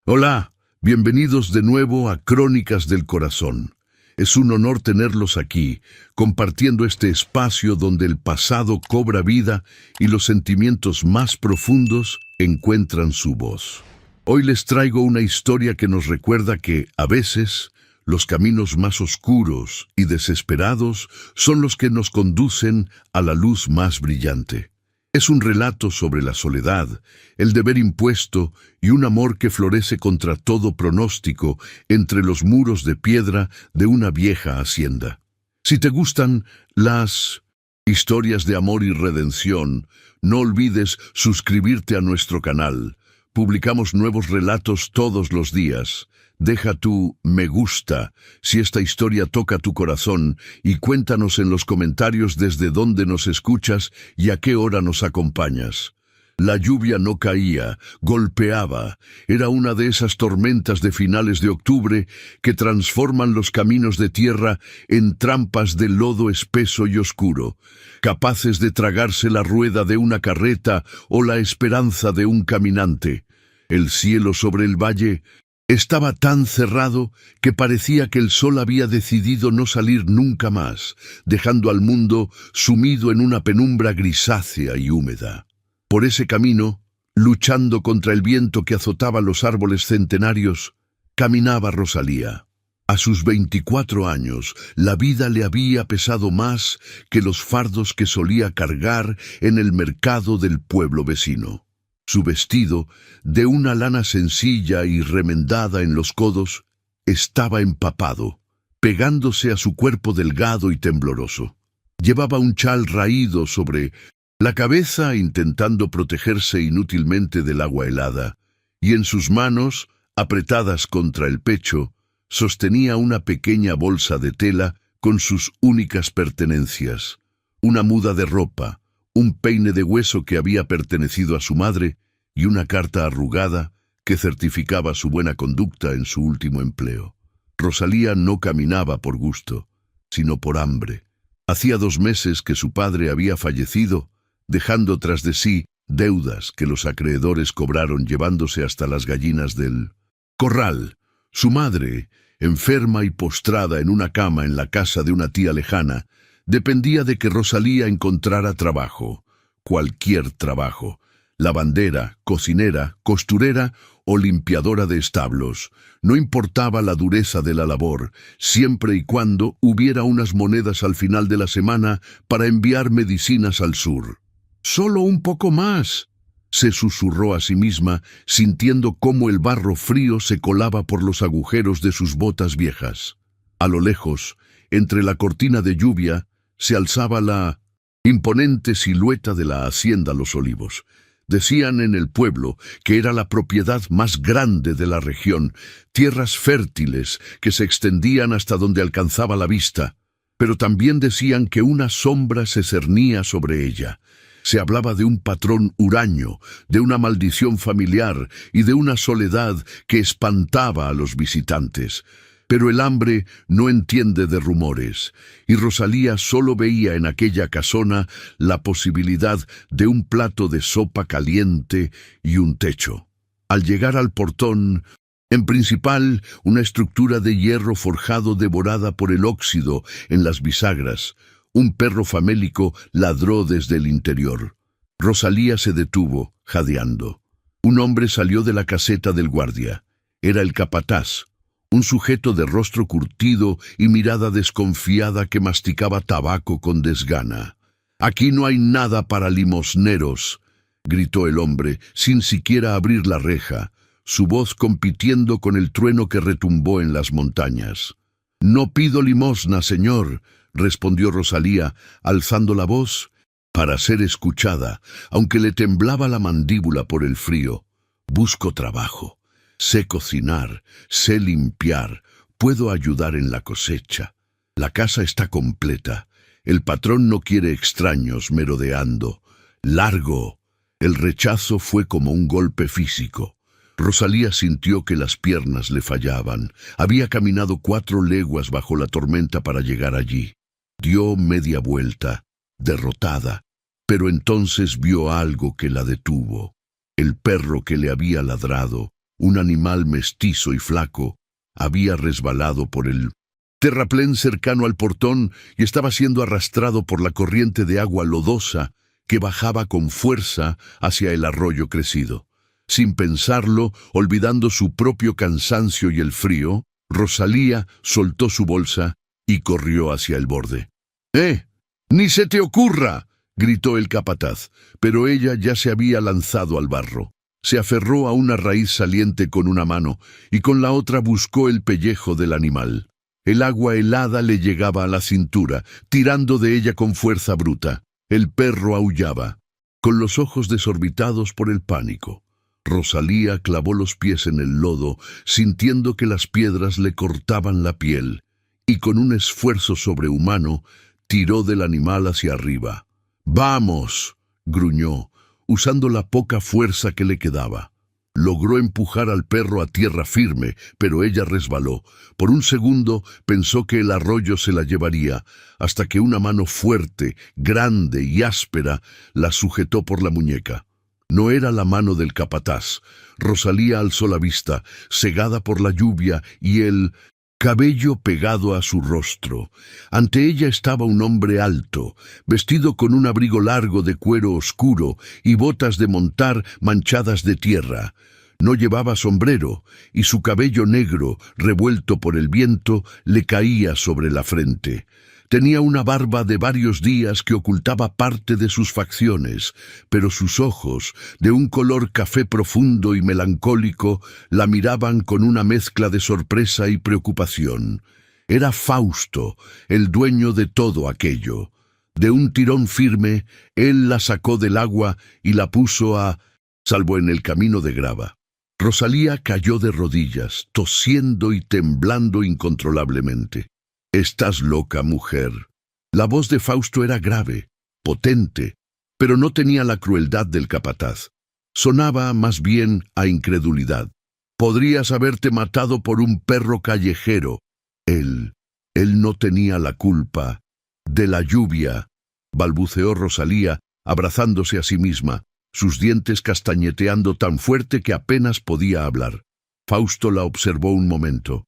Hola, bienvenidos de nuevo a Crónicas del Corazón. Es un honor tenerlos aquí, compartiendo este espacio donde el pasado cobra vida y los sentimientos más profundos encuentran su voz. Hoy les traigo una historia que nos recuerda que, a veces, los caminos más oscuros y desesperados son los que nos conducen a la luz más brillante. Es un relato sobre la soledad, el deber impuesto y un amor que florece contra todo pronóstico entre los muros de piedra de una vieja hacienda. Si te gustan las historias de amor y redención, no olvides suscribirte a nuestro canal. Publicamos nuevos relatos todos los días. Deja tu me gusta si esta historia toca tu corazón y cuéntanos en los comentarios desde dónde nos escuchas y a qué hora nos acompañas. La lluvia no caía, golpeaba. Era una de esas tormentas de finales de octubre que transforman los caminos de tierra en trampas de lodo espeso y oscuro, capaces de tragarse la rueda de una carreta o la esperanza de un caminante. El cielo sobre el valle estaba tan cerrado que parecía que el sol había decidido no salir nunca más, dejando al mundo sumido en una penumbra grisácea y húmeda. Por ese camino, luchando contra el viento que azotaba los árboles centenarios, caminaba Rosalía. A sus 24 años, la vida le había pesado más que los fardos que solía cargar en el mercado del pueblo vecino. Su vestido, de una lana sencilla y remendada en los codos, estaba empapado, pegándose a su cuerpo delgado y tembloroso. Llevaba un chal raído sobre la cabeza intentando protegerse inútilmente del agua helada, y en sus manos, apretadas contra el pecho, sostenía una pequeña bolsa de tela con sus únicas pertenencias, una muda de ropa, un peine de hueso que había pertenecido a su madre y una carta arrugada que certificaba su buena conducta en su último empleo. Rosalía no caminaba por gusto, sino por hambre. Hacía 2 meses que su padre había fallecido, dejando tras de sí deudas que los acreedores cobraron llevándose hasta las gallinas del corral. Su madre, enferma y postrada en una cama en la casa de una tía lejana, dependía de que Rosalía encontrara trabajo, cualquier trabajo, lavandera, cocinera, costurera o limpiadora de establos. No importaba la dureza de la labor, siempre y cuando hubiera unas monedas al final de la semana para enviar medicinas al sur. «Solo un poco más», se susurró a sí misma, sintiendo cómo el barro frío se colaba por los agujeros de sus botas viejas. A lo lejos, entre la cortina de lluvia, se alzaba la imponente silueta de la hacienda Los Olivos. Decían en el pueblo que era la propiedad más grande de la región, tierras fértiles que se extendían hasta donde alcanzaba la vista, pero también decían que una sombra se cernía sobre ella. Se hablaba de un patrón huraño, de una maldición familiar y de una soledad que espantaba a los visitantes. Pero el hambre no entiende de rumores, y Rosalía solo veía en aquella casona la posibilidad de un plato de sopa caliente y un techo. Al llegar al portón, en principal una estructura de hierro forjado devorada por el óxido en las bisagras, un perro famélico ladró desde el interior. Rosalía se detuvo, jadeando. Un hombre salió de la caseta del guardia. Era el capataz, un sujeto de rostro curtido y mirada desconfiada que masticaba tabaco con desgana. «Aquí no hay nada para limosneros», gritó el hombre, sin siquiera abrir la reja, su voz compitiendo con el trueno que retumbó en las montañas. «No pido limosna, señor», respondió Rosalía, alzando la voz para ser escuchada, aunque le temblaba la mandíbula por el frío. «Busco trabajo. Sé cocinar, sé limpiar, puedo ayudar en la cosecha. La casa está completa. El patrón no quiere extraños merodeando. ¡Largo!». El rechazo fue como un golpe físico. Rosalía sintió que las piernas le fallaban. Había caminado 4 leguas bajo la tormenta para llegar allí. Dio media vuelta, derrotada, pero entonces vio algo que la detuvo. El perro que le había ladrado Un animal mestizo y flaco había resbalado por el terraplén cercano al portón y estaba siendo arrastrado por la corriente de agua lodosa que bajaba con fuerza hacia el arroyo crecido. Sin pensarlo, olvidando su propio cansancio y el frío, Rosalía soltó su bolsa y corrió hacia el borde. ¡Ni se te ocurra!, gritó el capataz, pero ella ya se había lanzado al barro. Se aferró a una raíz saliente con una mano y con la otra buscó el pellejo del animal. El agua helada le llegaba a la cintura, tirando de ella con fuerza bruta. El perro aullaba, con los ojos desorbitados por el pánico. Rosalía clavó los pies en el lodo, sintiendo que las piedras le cortaban la piel, y con un esfuerzo sobrehumano tiró del animal hacia arriba. «¡Vamos!», gruñó, usando la poca fuerza que le quedaba. Logró empujar al perro a tierra firme, pero ella resbaló. Por un segundo pensó que el arroyo se la llevaría, hasta que una mano fuerte, grande y áspera la sujetó por la muñeca. No era la mano del capataz. Rosalía alzó la vista, cegada por la lluvia y el cabello pegado a su rostro. Ante ella estaba un hombre alto, vestido con un abrigo largo de cuero oscuro y botas de montar manchadas de tierra. No llevaba sombrero, y su cabello negro, revuelto por el viento, le caía sobre la frente. Tenía una barba de varios días que ocultaba parte de sus facciones, pero sus ojos, de un color café profundo y melancólico, la miraban con una mezcla de sorpresa y preocupación. Era Fausto, el dueño de todo aquello. De un tirón firme, él la sacó del agua y la puso a salvo en el camino de grava. Rosalía cayó de rodillas, tosiendo y temblando incontrolablemente. «Estás loca, mujer». La voz de Fausto era grave, potente, pero no tenía la crueldad del capataz. Sonaba más bien a incredulidad. «Podrías haberte matado por un perro callejero». Él no tenía la culpa de la lluvia», balbuceó Rosalía, abrazándose a sí misma, sus dientes castañeteando tan fuerte que apenas podía hablar. Fausto la observó un momento.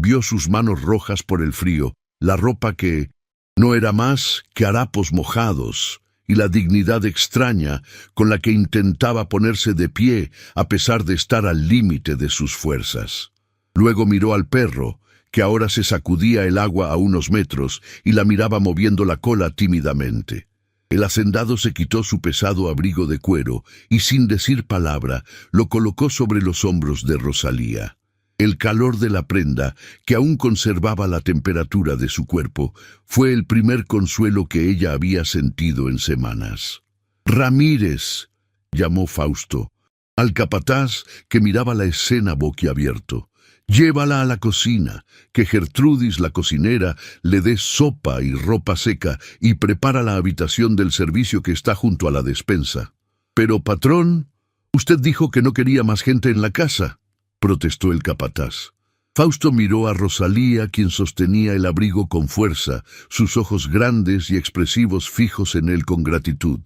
Vio sus manos rojas por el frío, la ropa que no era más que harapos mojados, y la dignidad extraña con la que intentaba ponerse de pie a pesar de estar al límite de sus fuerzas. Luego miró al perro, que ahora se sacudía el agua a unos metros y la miraba moviendo la cola tímidamente. El hacendado se quitó su pesado abrigo de cuero y, sin decir palabra, lo colocó sobre los hombros de Rosalía. El calor de la prenda, que aún conservaba la temperatura de su cuerpo, fue el primer consuelo que ella había sentido en semanas. «Ramírez», llamó Fausto, al capataz que miraba la escena boquiabierto. «Llévala a la cocina, que Gertrudis, la cocinera, le dé sopa y ropa seca y prepara la habitación del servicio que está junto a la despensa». «Pero, patrón, usted dijo que no quería más gente en la casa», protestó el capataz. Fausto miró a Rosalía, quien sostenía el abrigo con fuerza, sus ojos grandes y expresivos fijos en él con gratitud.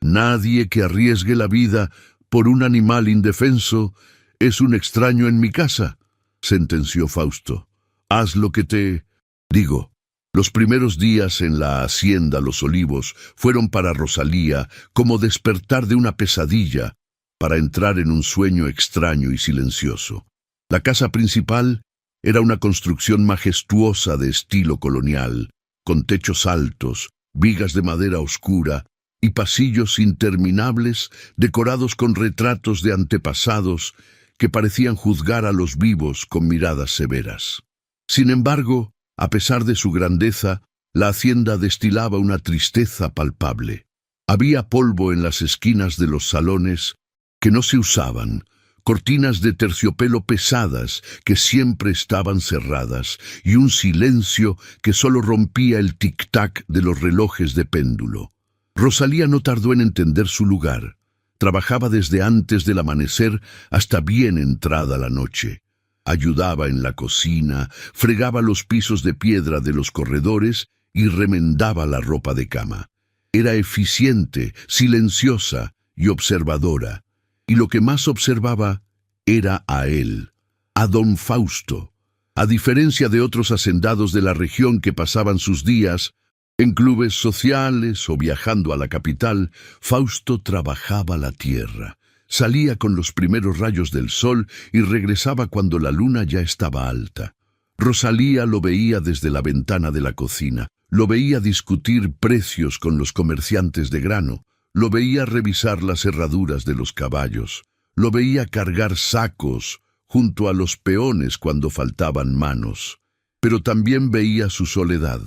«Nadie que arriesgue la vida por un animal indefenso es un extraño en mi casa», sentenció Fausto. «Haz lo que te digo». Los primeros días en la hacienda Los Olivos fueron para Rosalía como despertar de una pesadilla para entrar en un sueño extraño y silencioso. La casa principal era una construcción majestuosa de estilo colonial, con techos altos, vigas de madera oscura y pasillos interminables decorados con retratos de antepasados que parecían juzgar a los vivos con miradas severas. Sin embargo, a pesar de su grandeza, la hacienda destilaba una tristeza palpable. Había polvo en las esquinas de los salones que no se usaban, cortinas de terciopelo pesadas que siempre estaban cerradas y un silencio que solo rompía el tic-tac de los relojes de péndulo. Rosalía no tardó en entender su lugar. Trabajaba desde antes del amanecer hasta bien entrada la noche. Ayudaba en la cocina, fregaba los pisos de piedra de los corredores y remendaba la ropa de cama. Era eficiente, silenciosa y observadora. Y lo que más observaba era a él, a don Fausto. A diferencia de otros hacendados de la región que pasaban sus días en clubes sociales o viajando a la capital, Fausto trabajaba la tierra. Salía con los primeros rayos del sol y regresaba cuando la luna ya estaba alta. Rosalía lo veía desde la ventana de la cocina, lo veía discutir precios con los comerciantes de grano, lo veía revisar las herraduras de los caballos, lo veía cargar sacos junto a los peones cuando faltaban manos. Pero también veía su soledad.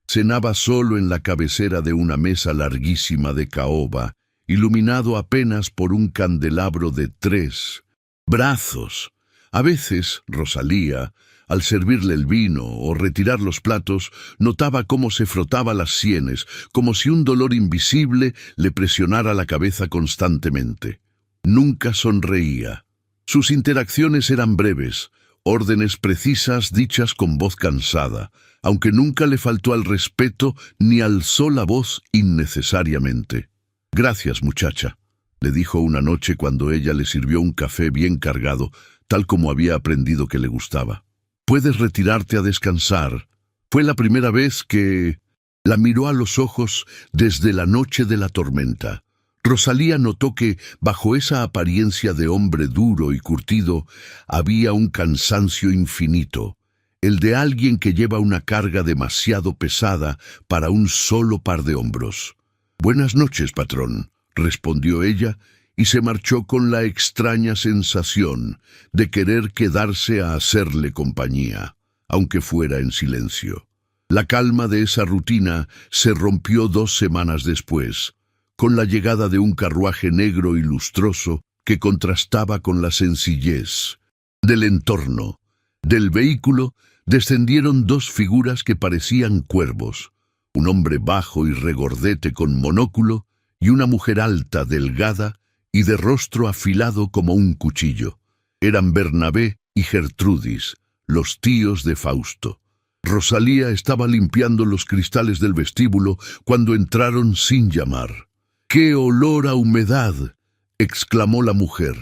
Cenaba solo en la cabecera de una mesa larguísima de caoba, iluminado apenas por un candelabro de 3 brazos. A veces, Rosalía, al servirle el vino o retirar los platos, notaba cómo se frotaba las sienes, como si un dolor invisible le presionara la cabeza constantemente. Nunca sonreía. Sus interacciones eran breves, órdenes precisas dichas con voz cansada, aunque nunca le faltó al respeto ni alzó la voz innecesariamente. «Gracias, muchacha», le dijo una noche cuando ella le sirvió un café bien cargado, tal como había aprendido que le gustaba. «Puedes retirarte a descansar». Fue la primera vez que la miró a los ojos desde la noche de la tormenta. Rosalía notó que, bajo esa apariencia de hombre duro y curtido, había un cansancio infinito, el de alguien que lleva una carga demasiado pesada para un solo par de hombros. «Buenas noches, patrón», respondió ella, y se marchó con la extraña sensación de querer quedarse a hacerle compañía, aunque fuera en silencio. La calma de esa rutina se rompió 2 semanas después, con la llegada de un carruaje negro y lustroso que contrastaba con la sencillez del entorno. Del vehículo descendieron 2 figuras que parecían cuervos, un hombre bajo y regordete con monóculo y una mujer alta, delgada y de rostro afilado como un cuchillo. Eran Bernabé y Gertrudis, los tíos de Fausto. Rosalía estaba limpiando los cristales del vestíbulo cuando entraron sin llamar. «¡Qué olor a humedad!», exclamó la mujer,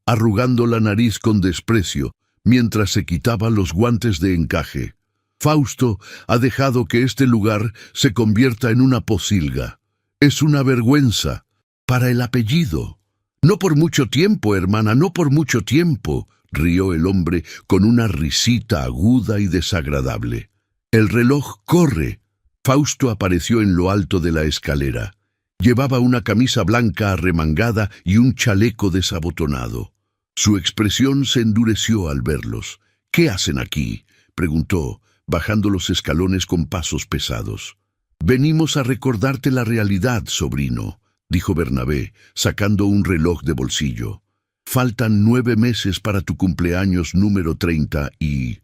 arrugando la nariz con desprecio, mientras se quitaba los guantes de encaje. «Fausto ha dejado que este lugar se convierta en una pocilga. Es una vergüenza para el apellido». «No por mucho tiempo, hermana, no por mucho tiempo», rió el hombre con una risita aguda y desagradable. «El reloj corre». Fausto apareció en lo alto de la escalera. Llevaba una camisa blanca arremangada y un chaleco desabotonado. Su expresión se endureció al verlos. «¿Qué hacen aquí?», preguntó, bajando los escalones con pasos pesados. «Venimos a recordarte la realidad, sobrino», dijo Bernabé, sacando un reloj de bolsillo. «Faltan 9 meses para tu cumpleaños número 30 y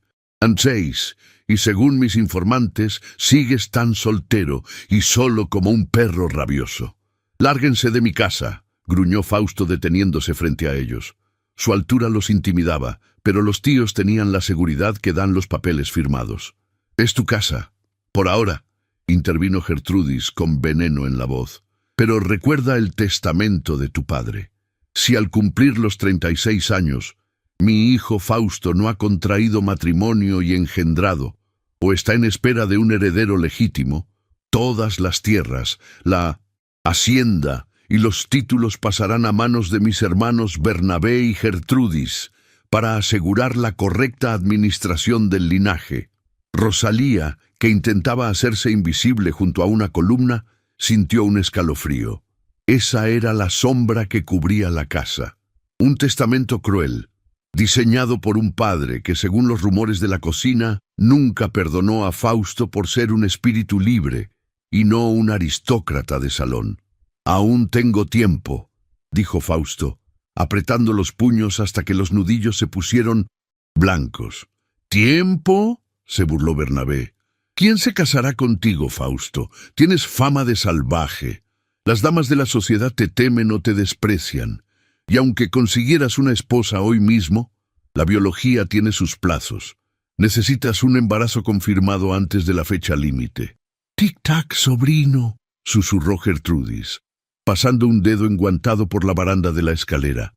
6, y según mis informantes, sigues tan soltero y solo como un perro rabioso». «Lárguense de mi casa», gruñó Fausto deteniéndose frente a ellos. Su altura los intimidaba, pero los tíos tenían la seguridad que dan los papeles firmados. «Es tu casa, por ahora», intervino Gertrudis con veneno en la voz. «Pero recuerda el testamento de tu padre. Si al cumplir los 36 años, mi hijo Fausto no ha contraído matrimonio y engendrado, o está en espera de un heredero legítimo, todas las tierras, la hacienda y los títulos pasarán a manos de mis hermanos Bernabé y Gertrudis, para asegurar la correcta administración del linaje». Rosalía, que intentaba hacerse invisible junto a una columna, sintió un escalofrío. Esa era la sombra que cubría la casa. Un testamento cruel, diseñado por un padre que, según los rumores de la cocina, nunca perdonó a Fausto por ser un espíritu libre y no un aristócrata de salón. «Aún tengo tiempo», dijo Fausto, apretando los puños hasta que los nudillos se pusieron blancos. «¿Tiempo?», se burló Bernabé. «¿Quién se casará contigo, Fausto? Tienes fama de salvaje. Las damas de la sociedad te temen o te desprecian. Y aunque consiguieras una esposa hoy mismo, la biología tiene sus plazos. Necesitas un embarazo confirmado antes de la fecha límite». «Tic-tac, sobrino», susurró Gertrudis, pasando un dedo enguantado por la baranda de la escalera.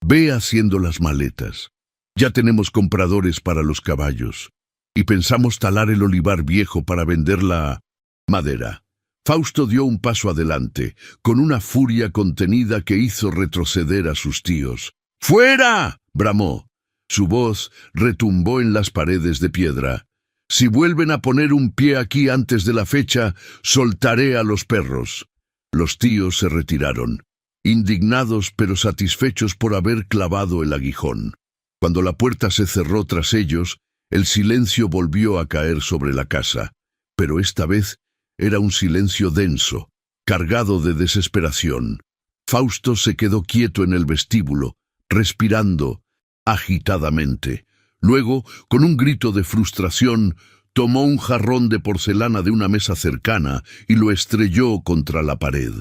Ve haciendo las maletas. Ya tenemos compradores para los caballos. Y pensamos talar el olivar viejo para vender la madera. Fausto dio un paso adelante, con una furia contenida que hizo retroceder a sus tíos. ¡Fuera!, bramó. Su voz retumbó en las paredes de piedra. Si vuelven a poner un pie aquí antes de la fecha, soltaré a los perros. Los tíos se retiraron, indignados pero satisfechos por haber clavado el aguijón. Cuando la puerta se cerró tras ellos, el silencio volvió a caer sobre la casa, pero esta vez era un silencio denso, cargado de desesperación. Fausto se quedó quieto en el vestíbulo, respirando agitadamente. Luego, con un grito de frustración, tomó un jarrón de porcelana de una mesa cercana y lo estrelló contra la pared.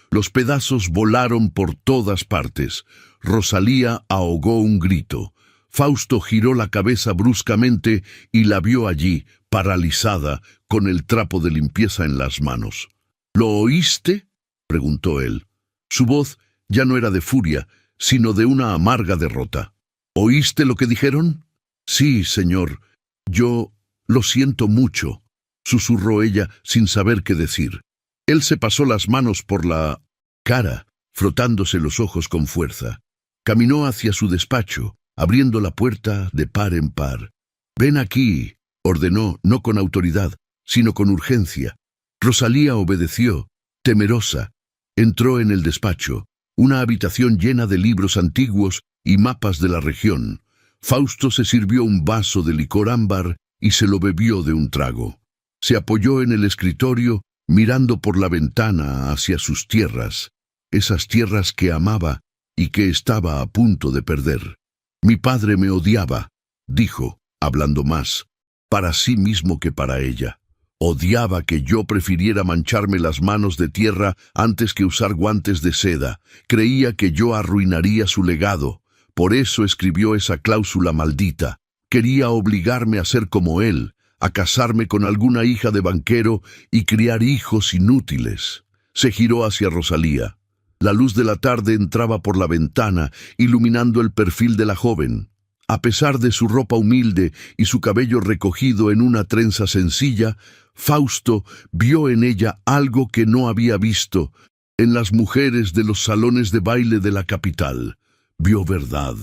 Los pedazos volaron por todas partes. Rosalía ahogó un grito. Fausto giró la cabeza bruscamente y la vio allí, paralizada, con el trapo de limpieza en las manos. ¿Lo oíste?, preguntó él. Su voz ya no era de furia, sino de una amarga derrota. ¿Oíste lo que dijeron? Sí, señor. Yo lo siento mucho, susurró ella sin saber qué decir. Él se pasó las manos por la cara, frotándose los ojos con fuerza. Caminó hacia su despacho, abriendo la puerta de par en par. «Ven aquí», ordenó, no con autoridad, sino con urgencia. Rosalía obedeció, temerosa. Entró en el despacho, una habitación llena de libros antiguos y mapas de la región. Fausto se sirvió un vaso de licor ámbar y se lo bebió de un trago. Se apoyó en el escritorio, mirando por la ventana hacia sus tierras, esas tierras que amaba y que estaba a punto de perder. «Mi padre me odiaba», dijo, hablando más, para sí mismo que para ella. Odiaba que yo prefiriera mancharme las manos de tierra antes que usar guantes de seda. Creía que yo arruinaría su legado. Por eso escribió esa cláusula maldita. Quería obligarme a ser como él, a casarme con alguna hija de banquero y criar hijos inútiles. Se giró hacia Rosalía. La luz de la tarde entraba por la ventana, iluminando el perfil de la joven. A pesar de su ropa humilde y su cabello recogido en una trenza sencilla, Fausto vio en ella algo que no había visto en las mujeres de los salones de baile de la capital. Vio verdad,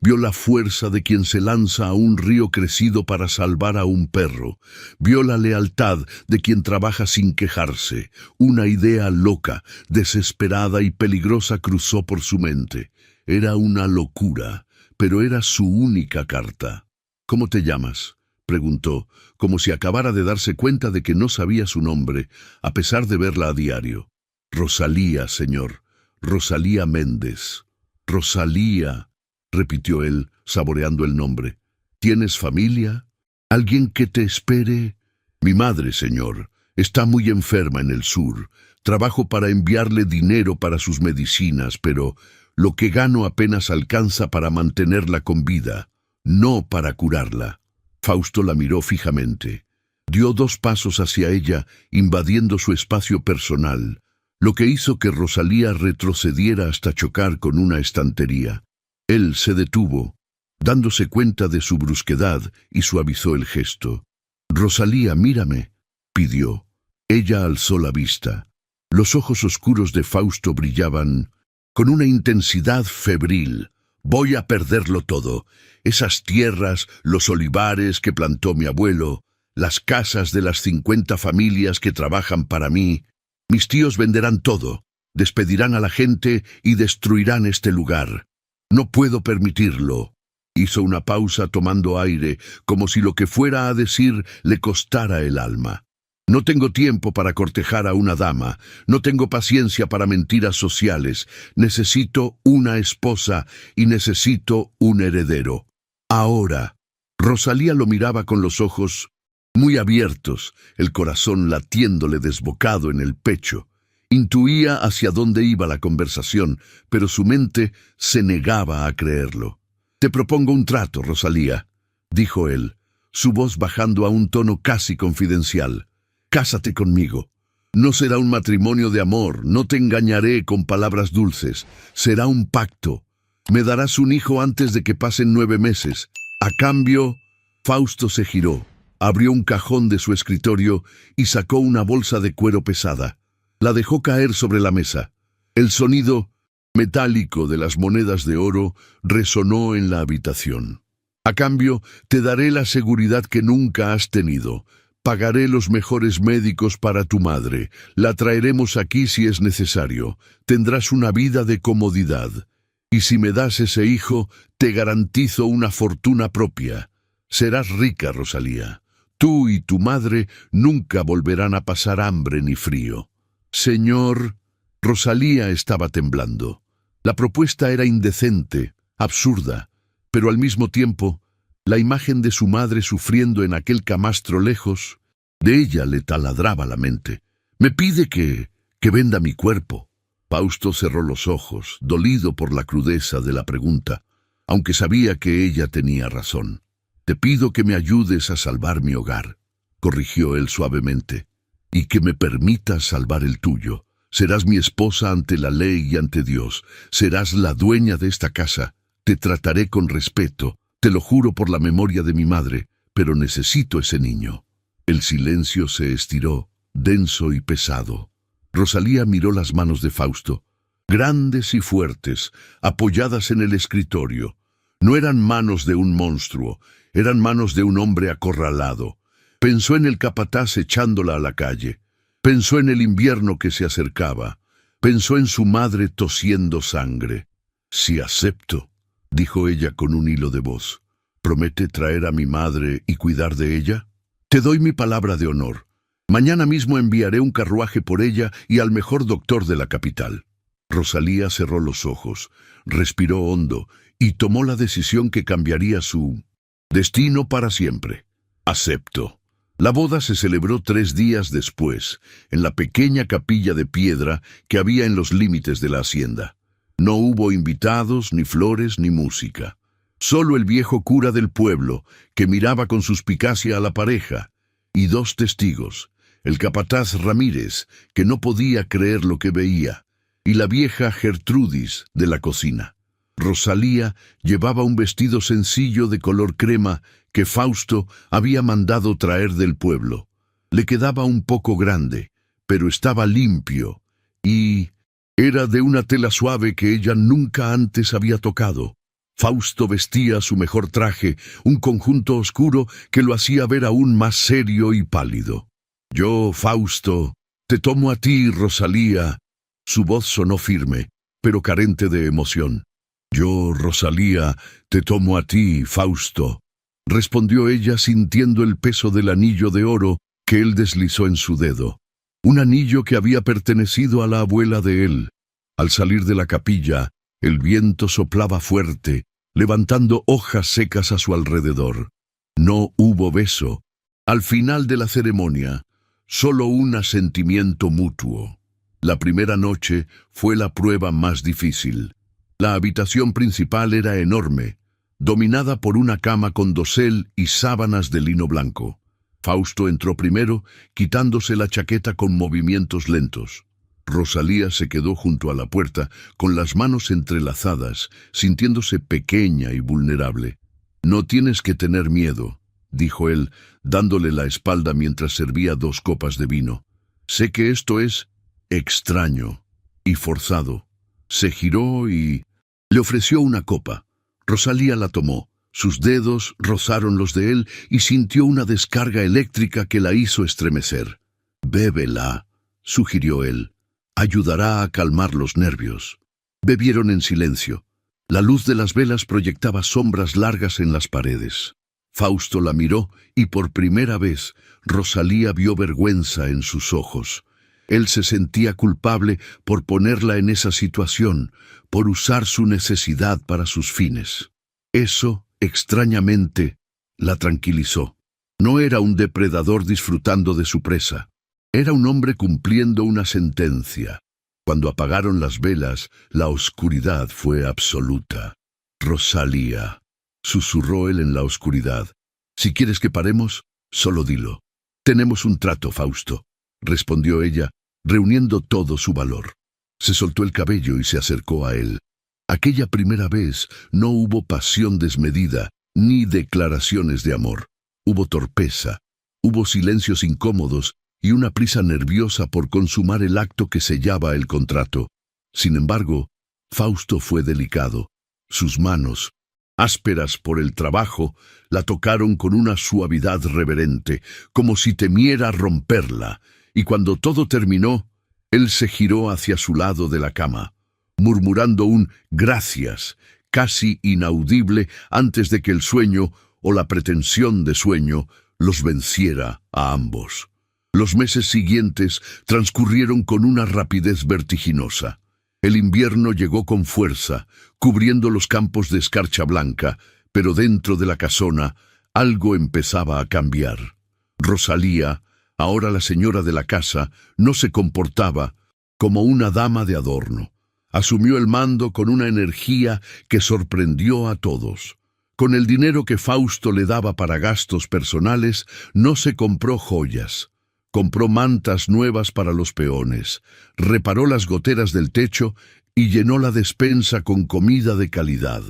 vio la fuerza de quien se lanza a un río crecido para salvar a un perro, vio la lealtad de quien trabaja sin quejarse. Una idea loca, desesperada y peligrosa cruzó por su mente. Era una locura, pero era su única carta. «¿Cómo te llamas?», preguntó, como si acabara de darse cuenta de que no sabía su nombre, a pesar de verla a diario. «Rosalía, señor. Rosalía Méndez». «Rosalía», repitió él, saboreando el nombre. «¿Tienes familia? ¿Alguien que te espere?» «Mi madre, señor. Está muy enferma en el sur. Trabajo para enviarle dinero para sus medicinas, pero lo que gano apenas alcanza para mantenerla con vida, no para curarla». Fausto la miró fijamente. Dio 2 pasos hacia ella, invadiendo su espacio personal, lo que hizo que Rosalía retrocediera hasta chocar con una estantería. Él se detuvo, dándose cuenta de su brusquedad, y suavizó el gesto. «Rosalía, mírame», pidió. Ella alzó la vista. Los ojos oscuros de Fausto brillaban con una intensidad febril. «Voy a perderlo todo. Esas tierras, los olivares que plantó mi abuelo, las casas de las 50 familias que trabajan para mí. Mis tíos venderán todo, despedirán a la gente y destruirán este lugar. No puedo permitirlo». Hizo una pausa tomando aire, como si lo que fuera a decir le costara el alma. «No tengo tiempo para cortejar a una dama, no tengo paciencia para mentiras sociales. Necesito una esposa y necesito un heredero. Ahora». Rosalía lo miraba con los ojos muy abiertos, el corazón latiéndole desbocado en el pecho. Intuía hacia dónde iba la conversación, pero su mente se negaba a creerlo. «Te propongo un trato, Rosalía», dijo él, su voz bajando a un tono casi confidencial. «Cásate conmigo. No será un matrimonio de amor, no te engañaré con palabras dulces. Será un pacto. Me darás un hijo antes de que pasen 9 meses. A cambio, Fausto se giró, abrió un cajón de su escritorio y sacó una bolsa de cuero pesada. La dejó caer sobre la mesa. El sonido metálico de las monedas de oro resonó en la habitación. A cambio, te daré la seguridad que nunca has tenido. Pagaré los mejores médicos para tu madre. La traeremos aquí si es necesario. Tendrás una vida de comodidad. Y si me das ese hijo, te garantizo una fortuna propia. Serás rica, Rosalía. Tú y tu madre nunca volverán a pasar hambre ni frío. Señor, Rosalía estaba temblando. La propuesta era indecente, absurda, pero al mismo tiempo, la imagen de su madre sufriendo en aquel camastro lejos, de ella le taladraba la mente. Me pide que venda mi cuerpo. Fausto cerró los ojos, dolido por la crudeza de la pregunta, aunque sabía que ella tenía razón. Te pido que me ayudes a salvar mi hogar, corrigió él suavemente, y que me permitas salvar el tuyo. Serás mi esposa ante la ley y ante Dios. Serás la dueña de esta casa. Te trataré con respeto. Te lo juro por la memoria de mi madre, pero necesito ese niño. El silencio se estiró, denso y pesado. Rosalía miró las manos de Fausto, grandes y fuertes, apoyadas en el escritorio. No eran manos de un monstruo, eran manos de un hombre acorralado. Pensó en el capataz echándola a la calle. Pensó en el invierno que se acercaba. Pensó en su madre tosiendo sangre. «Sí acepto», dijo ella con un hilo de voz. «¿Promete traer a mi madre y cuidar de ella?» «Te doy mi palabra de honor. Mañana mismo enviaré un carruaje por ella y al mejor doctor de la capital». Rosalía cerró los ojos, respiró hondo y tomó la decisión que cambiaría su destino para siempre. «Acepto». La boda se celebró 3 días después, en la pequeña capilla de piedra que había en los límites de la hacienda. No hubo invitados, ni flores, ni música. Solo el viejo cura del pueblo, que miraba con suspicacia a la pareja, y 2 testigos, el capataz Ramírez, que no podía creer lo que veía, y la vieja Gertrudis de la cocina. Rosalía llevaba un vestido sencillo de color crema que Fausto había mandado traer del pueblo. Le quedaba un poco grande, pero estaba limpio, y era de una tela suave que ella nunca antes había tocado. Fausto vestía su mejor traje, un conjunto oscuro que lo hacía ver aún más serio y pálido. «Yo, Fausto, te tomo a ti, Rosalía». Su voz sonó firme, pero carente de emoción. «Yo, Rosalía, te tomo a ti, Fausto», respondió ella sintiendo el peso del anillo de oro que él deslizó en su dedo. Un anillo que había pertenecido a la abuela de él. Al salir de la capilla, el viento soplaba fuerte, levantando hojas secas a su alrededor. No hubo beso. Al final de la ceremonia, solo un asentimiento mutuo. La primera noche fue la prueba más difícil. La habitación principal era enorme, dominada por una cama con dosel y sábanas de lino blanco. Fausto entró primero, quitándose la chaqueta con movimientos lentos. Rosalía se quedó junto a la puerta, con las manos entrelazadas, sintiéndose pequeña y vulnerable. «No tienes que tener miedo», dijo él, dándole la espalda mientras servía 2 copas de vino. «Sé que esto es extraño y forzado». Se giró y le ofreció una copa. Rosalía la tomó. Sus dedos rozaron los de él y sintió una descarga eléctrica que la hizo estremecer. «Bébela», sugirió él. «Ayudará a calmar los nervios». Bebieron en silencio. La luz de las velas proyectaba sombras largas en las paredes. Fausto la miró y por primera vez Rosalía vio vergüenza en sus ojos. Él se sentía culpable por ponerla en esa situación, por usar su necesidad para sus fines. Eso, extrañamente, la tranquilizó. No era un depredador disfrutando de su presa. Era un hombre cumpliendo una sentencia. Cuando apagaron las velas, la oscuridad fue absoluta. «Rosalía», susurró él en la oscuridad. «Si quieres que paremos, solo dilo». «Tenemos un trato, Fausto», respondió ella, reuniendo todo su valor. Se soltó el cabello y se acercó a él. Aquella primera vez no hubo pasión desmedida, ni declaraciones de amor. Hubo torpeza, hubo silencios incómodos y una prisa nerviosa por consumar el acto que sellaba el contrato. Sin embargo, Fausto fue delicado. Sus manos, ásperas por el trabajo, la tocaron con una suavidad reverente, como si temiera romperla, y cuando todo terminó, él se giró hacia su lado de la cama, murmurando un gracias, casi inaudible antes de que el sueño o la pretensión de sueño los venciera a ambos. Los meses siguientes transcurrieron con una rapidez vertiginosa. El invierno llegó con fuerza, cubriendo los campos de escarcha blanca, pero dentro de la casona algo empezaba a cambiar. Rosalía, ahora la señora de la casa, no se comportaba como una dama de adorno. Asumió el mando con una energía que sorprendió a todos. Con el dinero que Fausto le daba para gastos personales, no se compró joyas. Compró mantas nuevas para los peones, reparó las goteras del techo y llenó la despensa con comida de calidad.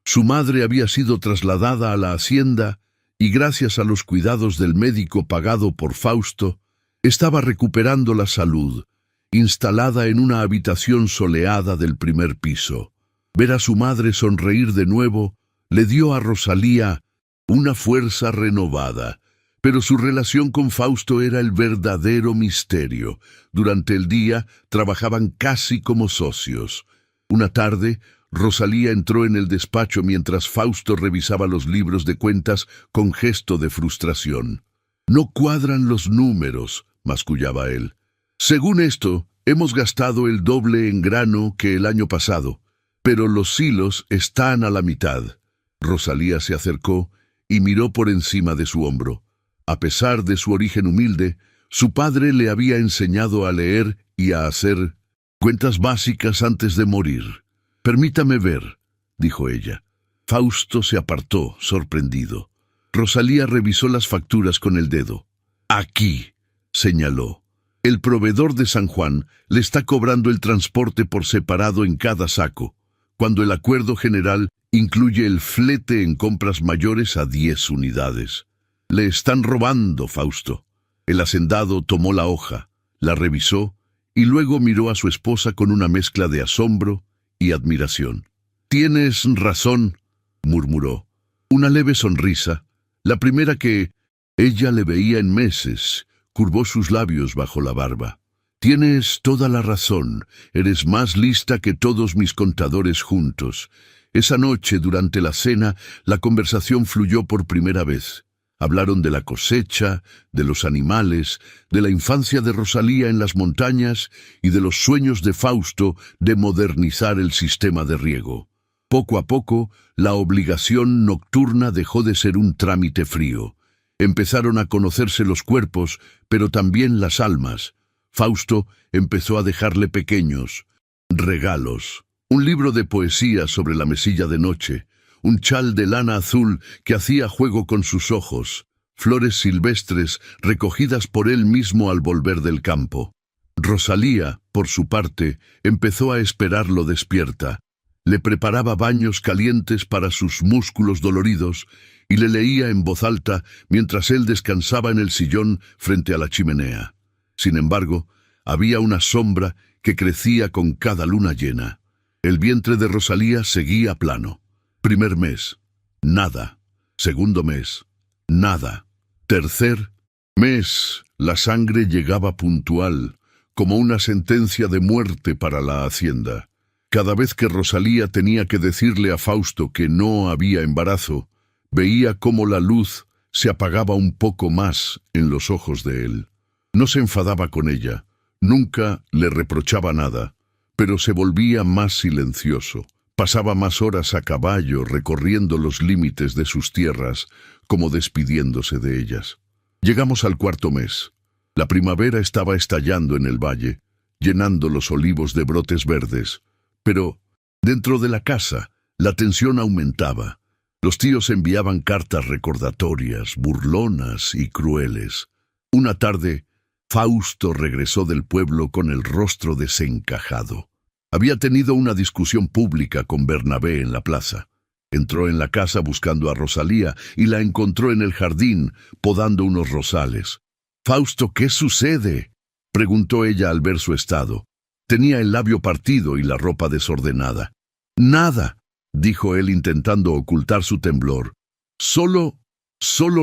Su madre había sido trasladada a la hacienda y gracias a los cuidados del médico pagado por Fausto, estaba recuperando la salud, instalada en una habitación soleada del primer piso. Ver a su madre sonreír de nuevo le dio a Rosalía una fuerza renovada. Pero su relación con Fausto era el verdadero misterio. Durante el día trabajaban casi como socios. Una tarde, Rosalía entró en el despacho mientras Fausto revisaba los libros de cuentas con gesto de frustración. «No cuadran los números», mascullaba él. «Según esto, hemos gastado el doble en grano que el año pasado, pero los silos están a la mitad». Rosalía se acercó y miró por encima de su hombro. A pesar de su origen humilde, su padre le había enseñado a leer y a hacer cuentas básicas antes de morir. «Permítame ver», dijo ella. Fausto se apartó, sorprendido. Rosalía revisó las facturas con el dedo. «Aquí», señaló. «El proveedor de San Juan le está cobrando el transporte por separado en cada saco, cuando el acuerdo general incluye el flete en compras mayores a 10 unidades. Le están robando, Fausto». El hacendado tomó la hoja, la revisó y luego miró a su esposa con una mezcla de asombro y admiración. «Tienes razón», murmuró. Una leve sonrisa, la primera que ella le veía en meses, curvó sus labios bajo la barba. «Tienes toda la razón. Eres más lista que todos mis contadores juntos». Esa noche, durante la cena, la conversación fluyó por primera vez. Hablaron de la cosecha, de los animales, de la infancia de Rosalía en las montañas y de los sueños de Fausto de modernizar el sistema de riego. Poco a poco, la obligación nocturna dejó de ser un trámite frío. Empezaron a conocerse los cuerpos, pero también las almas. Fausto empezó a dejarle pequeños regalos. Un libro de poesía sobre la mesilla de noche, un chal de lana azul que hacía juego con sus ojos, flores silvestres recogidas por él mismo al volver del campo. Rosalía, por su parte, empezó a esperarlo despierta. Le preparaba baños calientes para sus músculos doloridos y le leía en voz alta mientras él descansaba en el sillón frente a la chimenea. Sin embargo, había una sombra que crecía con cada luna llena. El vientre de Rosalía seguía plano. Primer mes, nada. Segundo mes, nada. Tercer mes, la sangre llegaba puntual, como una sentencia de muerte para la hacienda. Cada vez que Rosalía tenía que decirle a Fausto que no había embarazo, veía cómo la luz se apagaba un poco más en los ojos de él. No se enfadaba con ella, nunca le reprochaba nada, pero se volvía más silencioso. Pasaba más horas a caballo recorriendo los límites de sus tierras, como despidiéndose de ellas. Llegamos al cuarto mes. La primavera estaba estallando en el valle, llenando los olivos de brotes verdes. Pero, dentro de la casa, la tensión aumentaba. Los tíos enviaban cartas recordatorias, burlonas y crueles. Una tarde, Fausto regresó del pueblo con el rostro desencajado. Había tenido una discusión pública con Bernabé en la plaza. Entró en la casa buscando a Rosalía y la encontró en el jardín, podando unos rosales. «Fausto, ¿qué sucede?», preguntó ella al ver su estado. Tenía el labio partido y la ropa desordenada. «Nada», dijo él intentando ocultar su temblor. Solo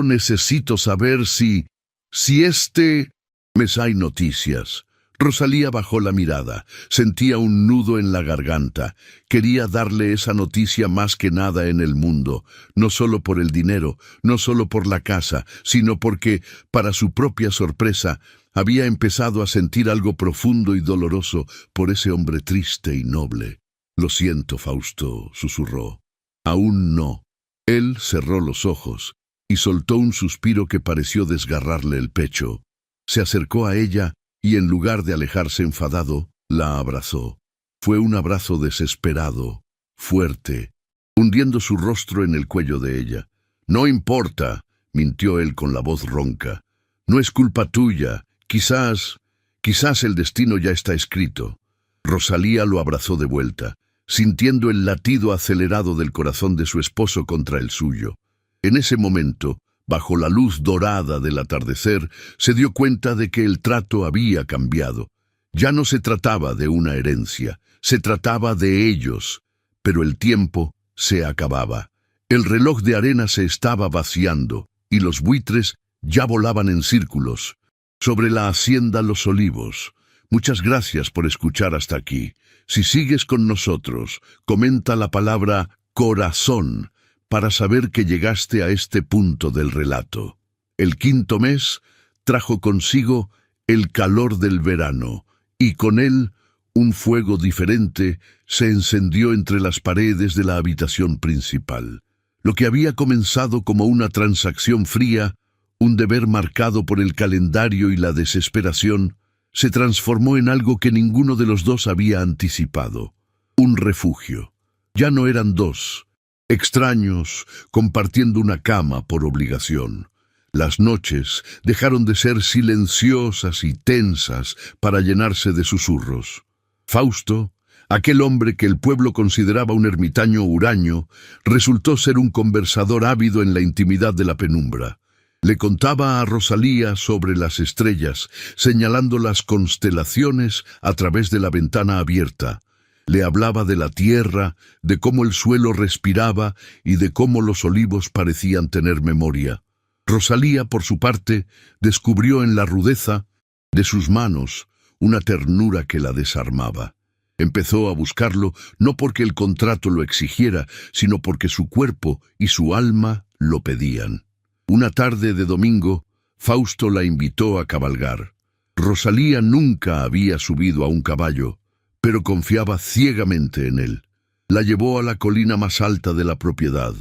necesito saber si este mes hay noticias». Rosalía bajó la mirada. Sentía un nudo en la garganta. Quería darle esa noticia más que nada en el mundo, no solo por el dinero, no solo por la casa, sino porque, para su propia sorpresa, había empezado a sentir algo profundo y doloroso por ese hombre triste y noble. «Lo siento, Fausto», susurró. «Aún no». Él cerró los ojos y soltó un suspiro que pareció desgarrarle el pecho. Se acercó a ella y en lugar de alejarse enfadado, la abrazó. Fue un abrazo desesperado, fuerte, hundiendo su rostro en el cuello de ella. «No importa», mintió él con la voz ronca. «No es culpa tuya. Quizás el destino ya está escrito». Rosalía lo abrazó de vuelta, sintiendo el latido acelerado del corazón de su esposo contra el suyo. En ese momento, bajo la luz dorada del atardecer, se dio cuenta de que el trato había cambiado. Ya no se trataba de una herencia, se trataba de ellos. Pero el tiempo se acababa. El reloj de arena se estaba vaciando, y los buitres ya volaban en círculos. Sobre la hacienda Los Olivos. Muchas gracias por escuchar hasta aquí. Si sigues con nosotros, comenta la palabra corazón, para saber que llegaste a este punto del relato. El quinto mes trajo consigo el calor del verano, y con él un fuego diferente se encendió entre las paredes de la habitación principal. Lo que había comenzado como una transacción fría, un deber marcado por el calendario y la desesperación, se transformó en algo que ninguno de los dos había anticipado. Un refugio. Ya no eran dos extraños compartiendo una cama por obligación. Las noches dejaron de ser silenciosas y tensas para llenarse de susurros. Fausto, aquel hombre que el pueblo consideraba un ermitaño huraño, resultó ser un conversador ávido en la intimidad de la penumbra. Le contaba a Rosalía sobre las estrellas, señalando las constelaciones a través de la ventana abierta. Le hablaba de la tierra, de cómo el suelo respiraba y de cómo los olivos parecían tener memoria. Rosalía, por su parte, descubrió en la rudeza de sus manos una ternura que la desarmaba. Empezó a buscarlo no porque el contrato lo exigiera, sino porque su cuerpo y su alma lo pedían. Una tarde de domingo, Fausto la invitó a cabalgar. Rosalía nunca había subido a un caballo, pero confiaba ciegamente en él. La llevó a la colina más alta de la propiedad,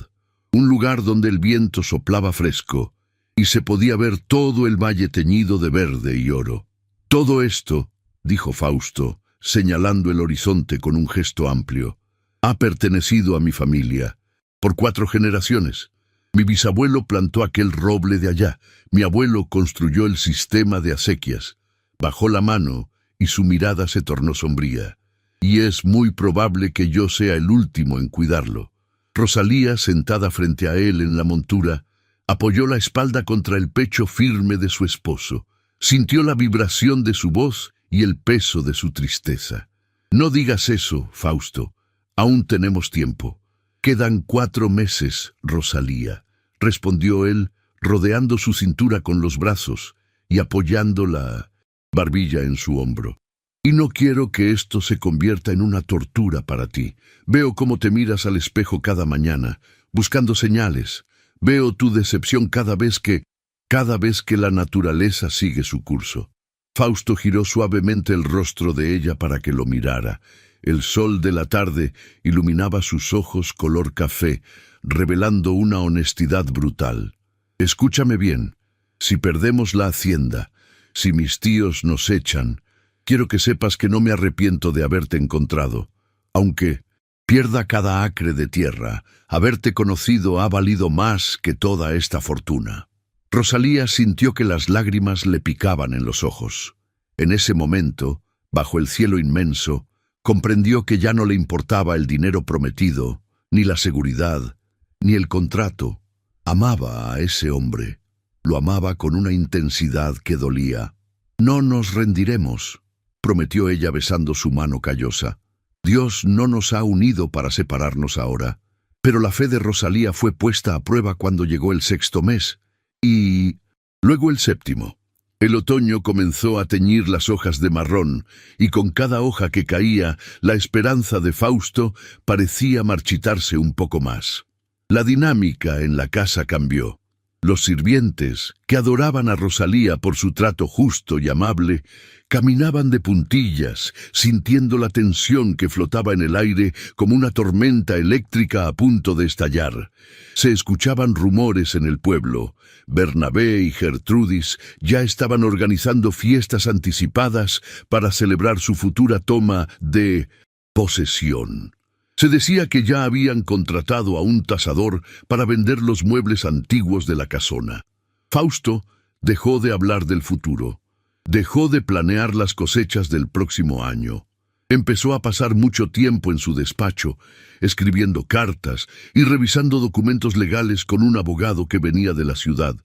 un lugar donde el viento soplaba fresco y se podía ver todo el valle teñido de verde y oro. «Todo esto», dijo Fausto, señalando el horizonte con un gesto amplio, «ha pertenecido a mi familia, por 4 generaciones. Mi bisabuelo plantó aquel roble de allá, mi abuelo construyó el sistema de acequias». Bajó la mano y su mirada se tornó sombría. «Y es muy probable que yo sea el último en cuidarlo». Rosalía, sentada frente a él en la montura, apoyó la espalda contra el pecho firme de su esposo. Sintió la vibración de su voz y el peso de su tristeza. «No digas eso, Fausto. Aún tenemos tiempo». «Quedan 4 meses, Rosalía», respondió él, rodeando su cintura con los brazos y apoyando la barbilla en su hombro. «Y no quiero que esto se convierta en una tortura para ti. Veo cómo te miras al espejo cada mañana, buscando señales. Veo tu decepción cada vez que la naturaleza sigue su curso». Fausto giró suavemente el rostro de ella para que lo mirara. El sol de la tarde iluminaba sus ojos color café, revelando una honestidad brutal. «Escúchame bien. Si perdemos la hacienda, si mis tíos nos echan, quiero que sepas que no me arrepiento de haberte encontrado. Aunque pierda cada acre de tierra, haberte conocido ha valido más que toda esta fortuna». Rosalía sintió que las lágrimas le picaban en los ojos. En ese momento, bajo el cielo inmenso, Comprendió que ya no le importaba el dinero prometido, ni la seguridad, ni el contrato. Amaba a ese hombre. Lo amaba con una intensidad que dolía. «No nos rendiremos», prometió ella besando su mano callosa. «Dios no nos ha unido para separarnos ahora». Pero la fe de Rosalía fue puesta a prueba cuando llegó el 6º mes, y luego el 7º. El otoño comenzó a teñir las hojas de marrón, y con cada hoja que caía, la esperanza de Fausto parecía marchitarse un poco más. La dinámica en la casa cambió. Los sirvientes, que adoraban a Rosalía por su trato justo y amable, caminaban de puntillas, sintiendo la tensión que flotaba en el aire como una tormenta eléctrica a punto de estallar. Se escuchaban rumores en el pueblo. Bernabé y Gertrudis ya estaban organizando fiestas anticipadas para celebrar su futura toma de posesión. Se decía que ya habían contratado a un tasador para vender los muebles antiguos de la casona. Fausto dejó de hablar del futuro. Dejó de planear las cosechas del próximo año. Empezó a pasar mucho tiempo en su despacho, escribiendo cartas y revisando documentos legales con un abogado que venía de la ciudad,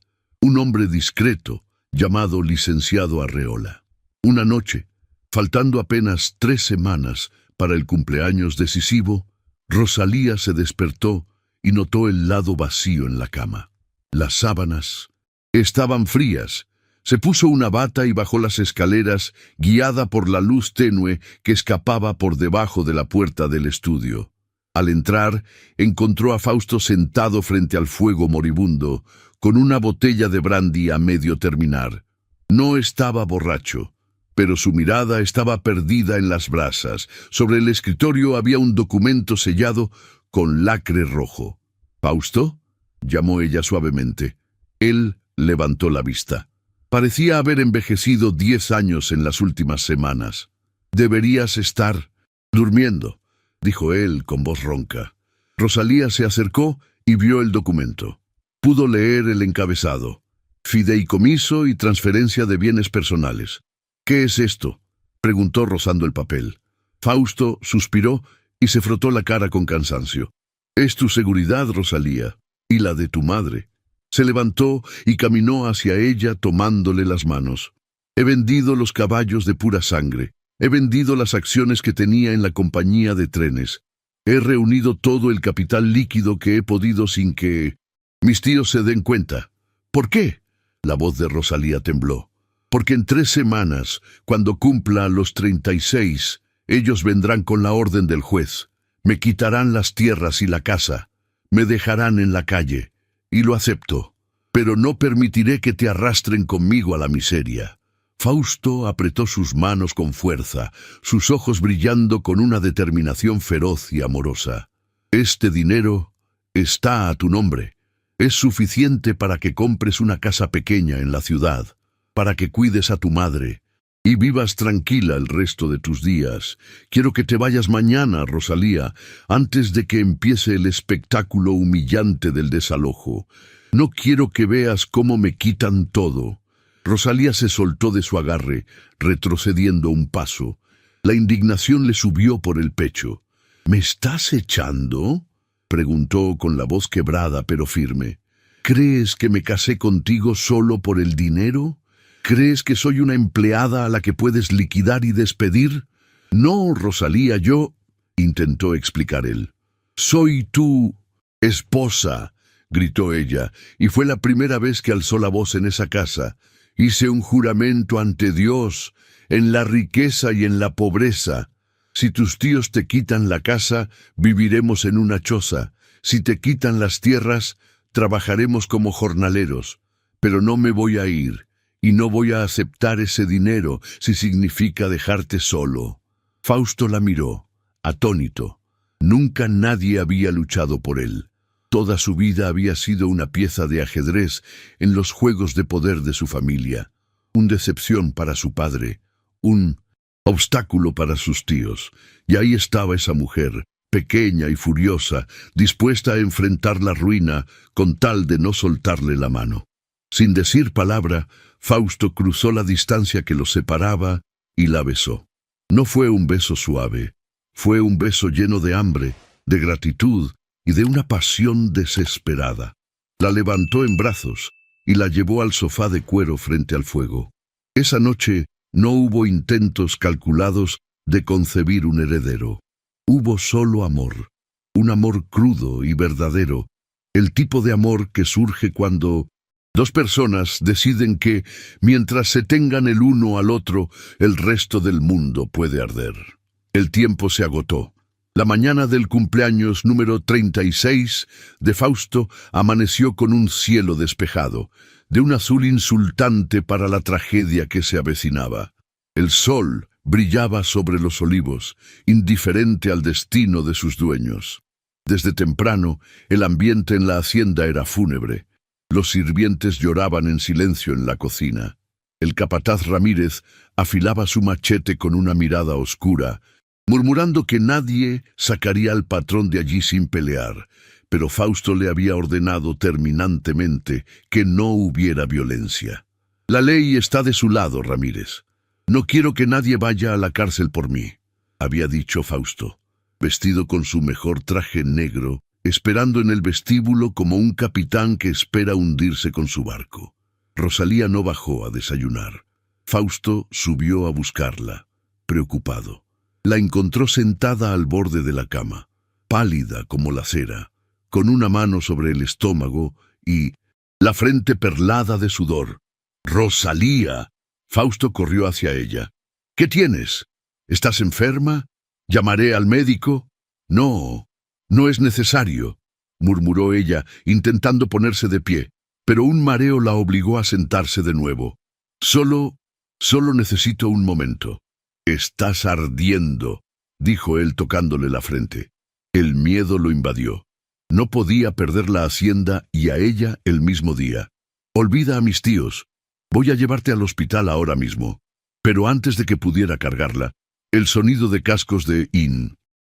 un hombre discreto llamado licenciado Arreola. Una noche, faltando apenas 3 semanas para el cumpleaños decisivo, Rosalía se despertó y notó el lado vacío en la cama. Las sábanas estaban frías. Se puso una bata y bajó las escaleras, guiada por la luz tenue que escapaba por debajo de la puerta del estudio. Al entrar, encontró a Fausto sentado frente al fuego moribundo, con una botella de brandy a medio terminar. No estaba borracho, pero su mirada estaba perdida en las brasas. Sobre el escritorio había un documento sellado con lacre rojo. «¿Fausto?», llamó ella suavemente. Él levantó la vista. Parecía haber envejecido 10 años en las últimas semanas. «Deberías estar durmiendo», dijo él con voz ronca. Rosalía se acercó y vio el documento. Pudo leer el encabezado: «Fideicomiso y transferencia de bienes personales». «¿Qué es esto?», preguntó rozando el papel. Fausto suspiró y se frotó la cara con cansancio. «Es tu seguridad, Rosalía, y la de tu madre». Se levantó y caminó hacia ella tomándole las manos. «He vendido los caballos de pura sangre. He vendido las acciones que tenía en la compañía de trenes. He reunido todo el capital líquido que he podido sin que mis tíos se den cuenta». «¿Por qué?», la voz de Rosalía tembló. «Porque en 3 semanas, cuando cumpla los 36, ellos vendrán con la orden del juez. Me quitarán las tierras y la casa. Me dejarán en la calle. Y lo acepto. Pero no permitiré que te arrastren conmigo a la miseria». Fausto apretó sus manos con fuerza, sus ojos brillando con una determinación feroz y amorosa. «Este dinero está a tu nombre. Es suficiente para que compres una casa pequeña en la ciudad, para que cuides a tu madre y vivas tranquila el resto de tus días. Quiero que te vayas mañana, Rosalía, antes de que empiece el espectáculo humillante del desalojo. No quiero que veas cómo me quitan todo». Rosalía se soltó de su agarre, retrocediendo un paso. La indignación le subió por el pecho. «¿Me estás echando?», preguntó con la voz quebrada pero firme. «¿Crees que me casé contigo solo por el dinero? ¿Crees que soy una empleada a la que puedes liquidar y despedir?». «No, Rosalía, yo», intentó explicar él. «Soy tu esposa», gritó ella, y fue la primera vez que alzó la voz en esa casa. «Hice un juramento ante Dios, en la riqueza y en la pobreza. Si tus tíos te quitan la casa, viviremos en una choza. Si te quitan las tierras, trabajaremos como jornaleros. Pero no me voy a ir. Y no voy a aceptar ese dinero si significa dejarte solo». Fausto la miró, atónito. Nunca nadie había luchado por él. Toda su vida había sido una pieza de ajedrez en los juegos de poder de su familia. Una decepción para su padre, un obstáculo para sus tíos. Y ahí estaba esa mujer, pequeña y furiosa, dispuesta a enfrentar la ruina con tal de no soltarle la mano. Sin decir palabra, Fausto cruzó la distancia que los separaba y la besó. No fue un beso suave, Fue un beso lleno de hambre, de gratitud y de una pasión desesperada. La levantó en brazos y la llevó al sofá de cuero frente al fuego. Esa noche no hubo intentos calculados de concebir un heredero. Hubo solo amor, un amor crudo y verdadero, el tipo de amor que surge cuando dos personas deciden que, mientras se tengan el uno al otro, el resto del mundo puede arder. El tiempo se agotó. La mañana del cumpleaños número 36 de Fausto amaneció con un cielo despejado, de un azul insultante para la tragedia que se avecinaba. El sol brillaba sobre los olivos, indiferente al destino de sus dueños. Desde temprano, el ambiente en la hacienda era fúnebre. Los sirvientes lloraban en silencio en la cocina. El capataz Ramírez afilaba su machete con una mirada oscura, murmurando que nadie sacaría al patrón de allí sin pelear, pero Fausto le había ordenado terminantemente que no hubiera violencia. La ley está de su lado, Ramírez. No quiero que nadie vaya a la cárcel por mí, había dicho Fausto, vestido con su mejor traje negro, esperando en el vestíbulo como un capitán que espera hundirse con su barco. Rosalía no bajó a desayunar. Fausto subió a buscarla, preocupado. La encontró sentada al borde de la cama, pálida como la cera, con una mano sobre el estómago y la frente perlada de sudor. ¡Rosalía! Fausto corrió hacia ella. ¿Qué tienes? ¿Estás enferma? ¿Llamaré al médico? No, no es necesario, murmuró ella, intentando ponerse de pie, pero un mareo la obligó a sentarse de nuevo. Solo necesito un momento. Estás ardiendo, dijo él tocándole la frente. El miedo lo invadió. No podía perder la hacienda y a ella el mismo día. Olvida a mis tíos. Voy a llevarte al hospital ahora mismo. Pero antes de que pudiera cargarla, el sonido de cascos de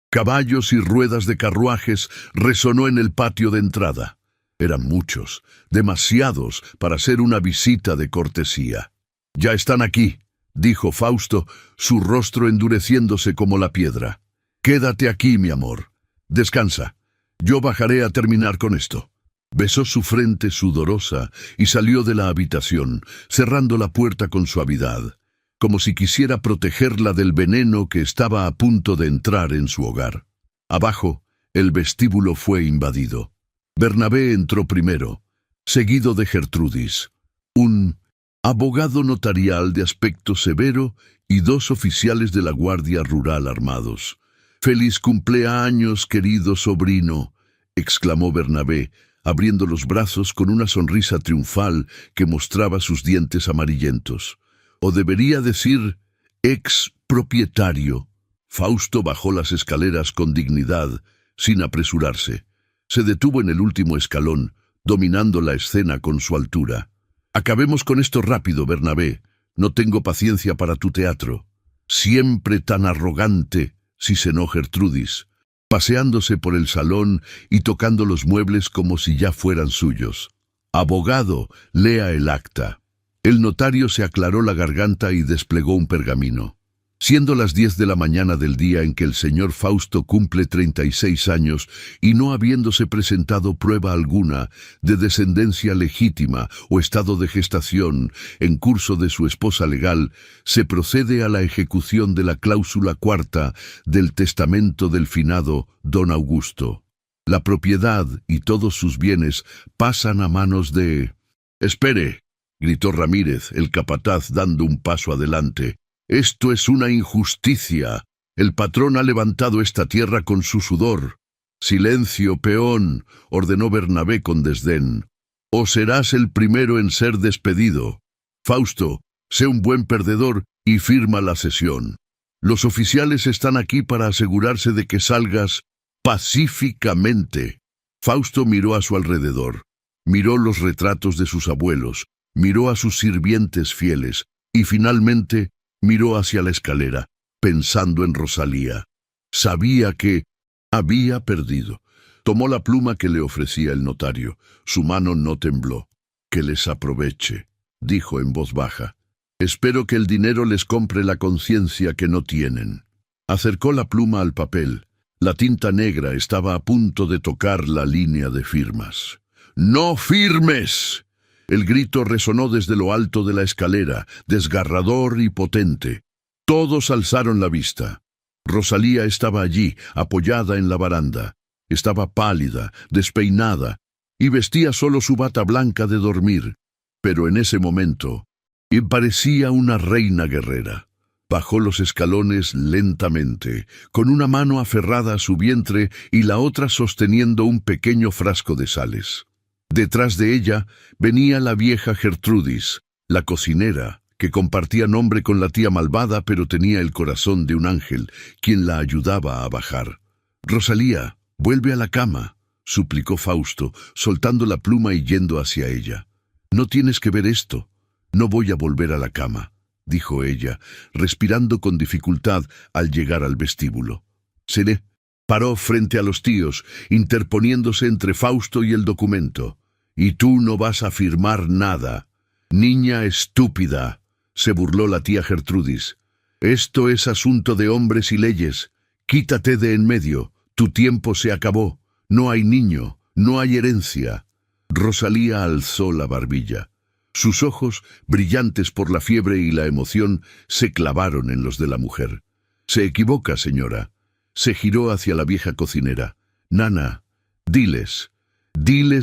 caballos y ruedas de carruajes resonó en el patio de entrada. Eran muchos, demasiados para ser una visita de cortesía. Ya están aquí, dijo Fausto, su rostro endureciéndose como la piedra. Quédate aquí, mi amor. Descansa. Yo bajaré a terminar con esto. Besó su frente sudorosa y salió de la habitación, cerrando la puerta con suavidad, como si quisiera protegerla del veneno que estaba a punto de entrar en su hogar. Abajo, el vestíbulo fue invadido. Bernabé entró primero, seguido de Gertrudis, un abogado notarial de aspecto severo y dos oficiales de la Guardia Rural armados. «¡Feliz cumpleaños, querido sobrino!», exclamó Bernabé, abriendo los brazos con una sonrisa triunfal que mostraba sus dientes amarillentos. O debería decir, ex propietario. Fausto bajó las escaleras con dignidad, sin apresurarse. Se detuvo en el último escalón, dominando la escena con su altura. «Acabemos con esto rápido, Bernabé. No tengo paciencia para tu teatro». «Siempre tan arrogante», sisenó Gertrudis, paseándose por el salón y tocando los muebles como si ya fueran suyos. «Abogado, lea el acta». El notario se aclaró la garganta y desplegó un pergamino. Siendo las 10 de la mañana del día en que el señor Fausto cumple 36 años y no habiéndose presentado prueba alguna de descendencia legítima o estado de gestación en curso de su esposa legal, se procede a la ejecución de la cláusula cuarta del testamento del finado don Augusto. La propiedad y todos sus bienes pasan a manos de... «Espere», gritó Ramírez, el capataz, dando un paso adelante. «Esto es una injusticia. El patrón ha levantado esta tierra con su sudor». «Silencio, peón», ordenó Bernabé con desdén. «O serás el primero en ser despedido. Fausto, sé un buen perdedor y firma la cesión. Los oficiales están aquí para asegurarse de que salgas pacíficamente». Fausto miró a su alrededor, miró los retratos de sus abuelos, miró a sus sirvientes fieles y finalmente miró hacia la escalera, pensando en Rosalía. Sabía que había perdido. Tomó la pluma que le ofrecía el notario. Su mano no tembló. «Que les aproveche», dijo en voz baja. «Espero que el dinero les compre la conciencia que no tienen». Acercó la pluma al papel. La tinta negra estaba a punto de tocar la línea de firmas. ¡No firmes! El grito resonó desde lo alto de la escalera, desgarrador y potente. Todos alzaron la vista. Rosalía estaba allí, apoyada en la baranda. Estaba pálida, despeinada, y vestía solo su bata blanca de dormir. Pero en ese momento, parecía una reina guerrera. Bajó los escalones lentamente, con una mano aferrada a su vientre y la otra sosteniendo un pequeño frasco de sales. Detrás de ella venía la vieja Gertrudis, la cocinera, que compartía nombre con la tía malvada, pero tenía el corazón de un ángel, quien la ayudaba a bajar. «Rosalía, vuelve a la cama», suplicó Fausto, soltando la pluma y yendo hacia ella. «No tienes que ver esto. No voy a volver a la cama», dijo ella, respirando con dificultad al llegar al vestíbulo. «Seré». Paró frente a los tíos, interponiéndose entre Fausto y el documento. «Y tú no vas a firmar nada. Niña estúpida», se burló la tía Gertrudis. «Esto es asunto de hombres y leyes. Quítate de en medio. Tu tiempo se acabó. No hay niño, no hay herencia». Rosalía alzó la barbilla. Sus ojos, brillantes por la fiebre y la emoción, se clavaron en los de la mujer. «Se equivoca, señora». Se giró hacia la vieja cocinera. «Nana, diles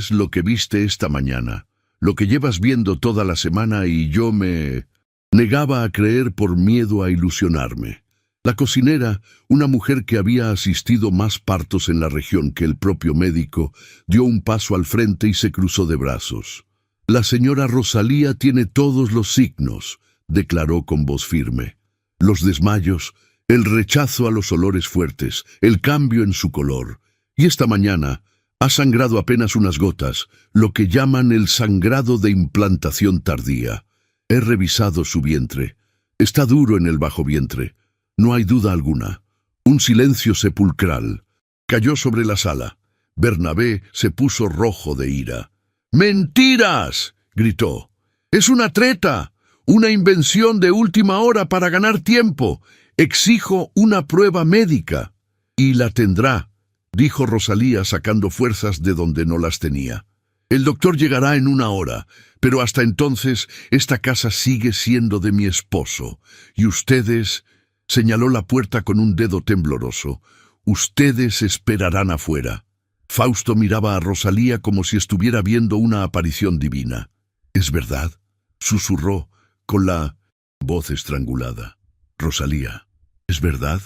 lo que viste esta mañana, lo que llevas viendo toda la semana y yo me negaba a creer por miedo a ilusionarme». La cocinera, una mujer que había asistido más partos en la región que el propio médico, dio un paso al frente y se cruzó de brazos. «La señora Rosalía tiene todos los signos», declaró con voz firme. «Los desmayos, el rechazo a los olores fuertes, el cambio en su color. Y esta mañana ha sangrado apenas unas gotas, lo que llaman el sangrado de implantación tardía. He revisado su vientre. Está duro en el bajo vientre. No hay duda alguna». Un silencio sepulcral cayó sobre la sala. Bernabé se puso rojo de ira. «¡Mentiras!», gritó. «Es una treta, una invención de última hora para ganar tiempo. Exijo una prueba médica». «Y la tendrá», dijo Rosalía sacando fuerzas de donde no las tenía. «El doctor llegará en una hora, pero hasta entonces esta casa sigue siendo de mi esposo. Y ustedes», señaló la puerta con un dedo tembloroso, «ustedes esperarán afuera». Fausto miraba a Rosalía como si estuviera viendo una aparición divina. «¿Es verdad?», susurró con la voz estrangulada. «Rosalía, ¿es verdad?».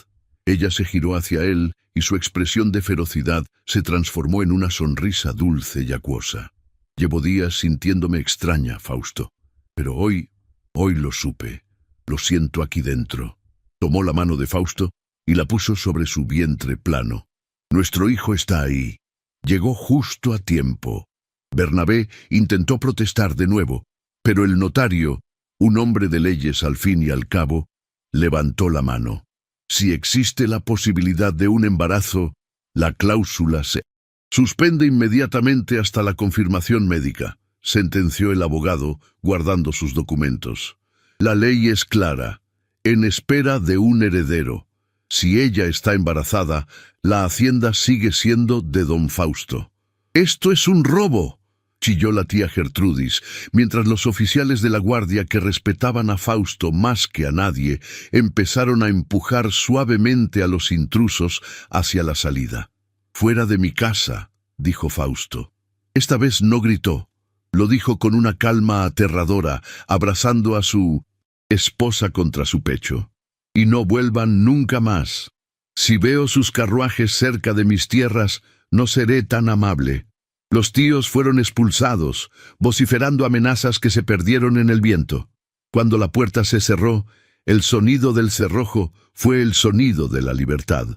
Ella se giró hacia él y su expresión de ferocidad se transformó en una sonrisa dulce y acuosa. «Llevo días sintiéndome extraña, Fausto, pero hoy lo supe. Lo siento aquí dentro». Tomó la mano de Fausto y la puso sobre su vientre plano. «Nuestro hijo está ahí. Llegó justo a tiempo». Bernabé intentó protestar de nuevo, pero el notario, un hombre de leyes al fin y al cabo, levantó la mano. «Si existe la posibilidad de un embarazo, la cláusula se suspende inmediatamente hasta la confirmación médica», sentenció el abogado, guardando sus documentos. «La ley es clara, en espera de un heredero. Si ella está embarazada, la hacienda sigue siendo de don Fausto». «¡Esto es un robo!», chilló la tía Gertrudis, mientras los oficiales de la guardia, que respetaban a Fausto más que a nadie, empezaron a empujar suavemente a los intrusos hacia la salida. «Fuera de mi casa», dijo Fausto. Esta vez no gritó. Lo dijo con una calma aterradora, abrazando a su esposa contra su pecho. «Y no vuelvan nunca más. Si veo sus carruajes cerca de mis tierras, no seré tan amable». Los tíos fueron expulsados, vociferando amenazas que se perdieron en el viento. Cuando la puerta se cerró, el sonido del cerrojo fue el sonido de la libertad.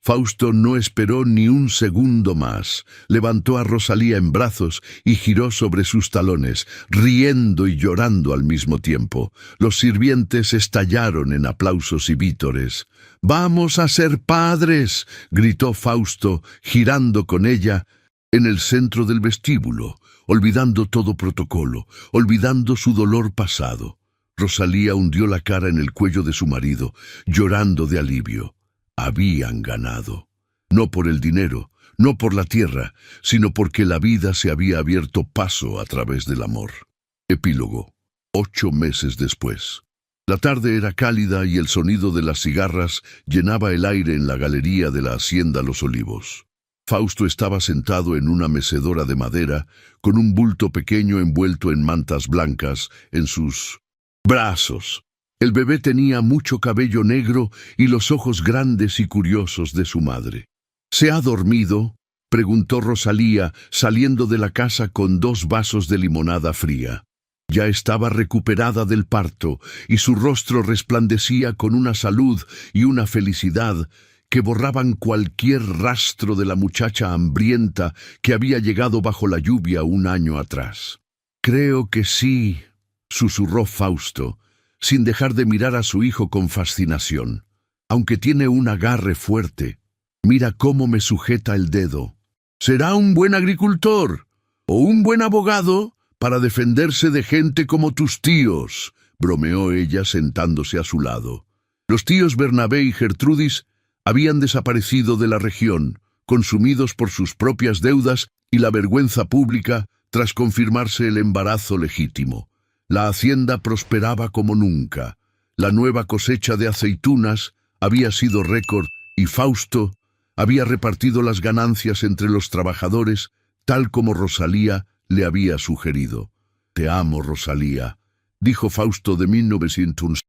Fausto no esperó ni un segundo más. Levantó a Rosalía en brazos y giró sobre sus talones, riendo y llorando al mismo tiempo. Los sirvientes estallaron en aplausos y vítores. «¡Vamos a ser padres!», gritó Fausto, girando con ella en el centro del vestíbulo, olvidando todo protocolo, olvidando su dolor pasado. Rosalía hundió la cara en el cuello de su marido, llorando de alivio. habían ganado. No por el dinero, no por la tierra, sino porque la vida se había abierto paso a través del amor. Epílogo. 8 meses después. La tarde era cálida y el sonido de las cigarras llenaba el aire en la galería de la hacienda Los Olivos. Fausto estaba sentado en una mecedora de madera, con un bulto pequeño envuelto en mantas blancas en sus brazos. El bebé tenía mucho cabello negro y los ojos grandes y curiosos de su madre. ¿Se ha dormido?, preguntó Rosalía, saliendo de la casa con 2 vasos de limonada fría. Ya estaba recuperada del parto, y su rostro resplandecía con una salud y una felicidad que borraban cualquier rastro de la muchacha hambrienta que había llegado bajo la lluvia un año atrás. «Creo que sí», susurró Fausto, sin dejar de mirar a su hijo con fascinación. «Aunque tiene un agarre fuerte. Mira cómo me sujeta el dedo. ¿Será un buen agricultor o un buen abogado para defenderse de gente como tus tíos?», bromeó ella sentándose a su lado. Los tíos Bernabé y Gertrudis habían desaparecido de la región, consumidos por sus propias deudas y la vergüenza pública tras confirmarse el embarazo legítimo. La hacienda prosperaba como nunca. La nueva cosecha de aceitunas había sido récord y Fausto había repartido las ganancias entre los trabajadores, tal como Rosalía le había sugerido. «Te amo, Rosalía», dijo Fausto de 1901.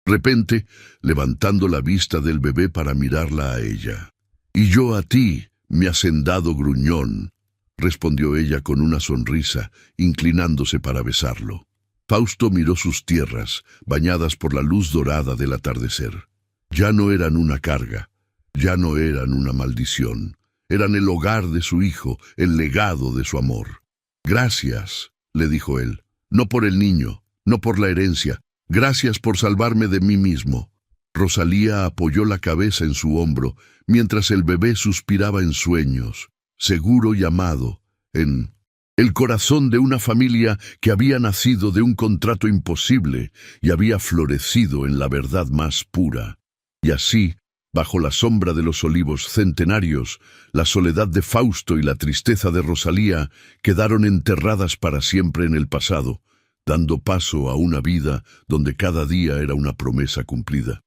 De repente, levantando la vista del bebé para mirarla a ella. «Y yo a ti, mi hacendado gruñón», respondió ella con una sonrisa, inclinándose para besarlo. Fausto miró sus tierras, bañadas por la luz dorada del atardecer. Ya no eran una carga, ya no eran una maldición. Eran el hogar de su hijo, el legado de su amor. «Gracias», le dijo él, «no por el niño, no por la herencia. Gracias por salvarme de mí mismo». Rosalía apoyó la cabeza en su hombro, mientras el bebé suspiraba en sueños, seguro y amado, en el corazón de una familia que había nacido de un contrato imposible y había florecido en la verdad más pura. Y así, bajo la sombra de los olivos centenarios, la soledad de Fausto y la tristeza de Rosalía quedaron enterradas para siempre en el pasado, dando paso a una vida donde cada día era una promesa cumplida.